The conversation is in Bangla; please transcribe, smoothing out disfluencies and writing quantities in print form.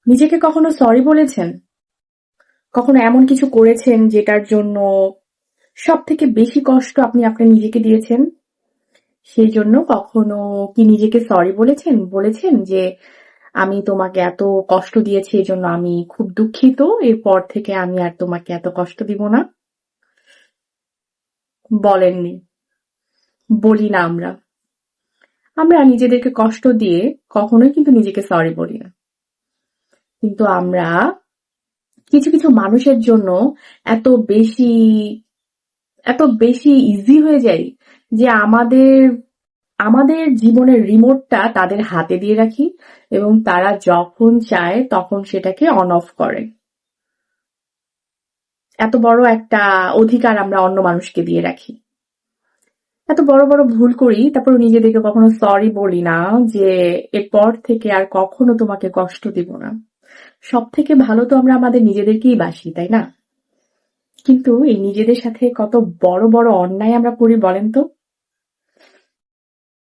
নিজেকে কখনো সরি বলেছেন? কখনো এমন কিছু করেছেন যেটার জন্য সবথেকে বেশি কষ্ট আপনি আপনার নিজেকে দিয়েছেন? সেই জন্য কখনো কি নিজেকে সরি বলেছেন? বলেছেন যে, "আমি তোমাকে এত কষ্ট দিয়েছি এজন্য আমি খুব দুঃখিত। এরপর থেকে আমি আর তোমাকে এত কষ্ট দিব না?" বলেননি। বলি না আমরা। আমরা নিজেদেরকে কষ্ট দিয়ে কখনোই কিন্তু নিজেকে সরি বলি না। কিন্তু আমরা কিছু, কিছু মানুষের জন্য এত বেশি এত বেশি ইজি হয়ে যাই যে আমাদের জীবনের রিমোটটা তাদের হাতে দিয়ে রাখি এবং তারা যখন চায় তখন সেটাকে অন অফ করে। এত বড় একটা অধিকার আমরা অন্য মানুষকে দিয়ে রাখি। এত বড়, বড় ভুল করি তারপর নিজেদেরকে কখনো সরি বলি না যে এরপর থেকে আর কখনো তোমাকে কষ্ট দিব না। সবথেকে ভালো তো আমরা আমাদের নিজেদেরকেই বাসি, তাই না? কিন্তু এই নিজেদের সাথে কত বড়, বড় অন্যায় আমরা করি বলেন তো?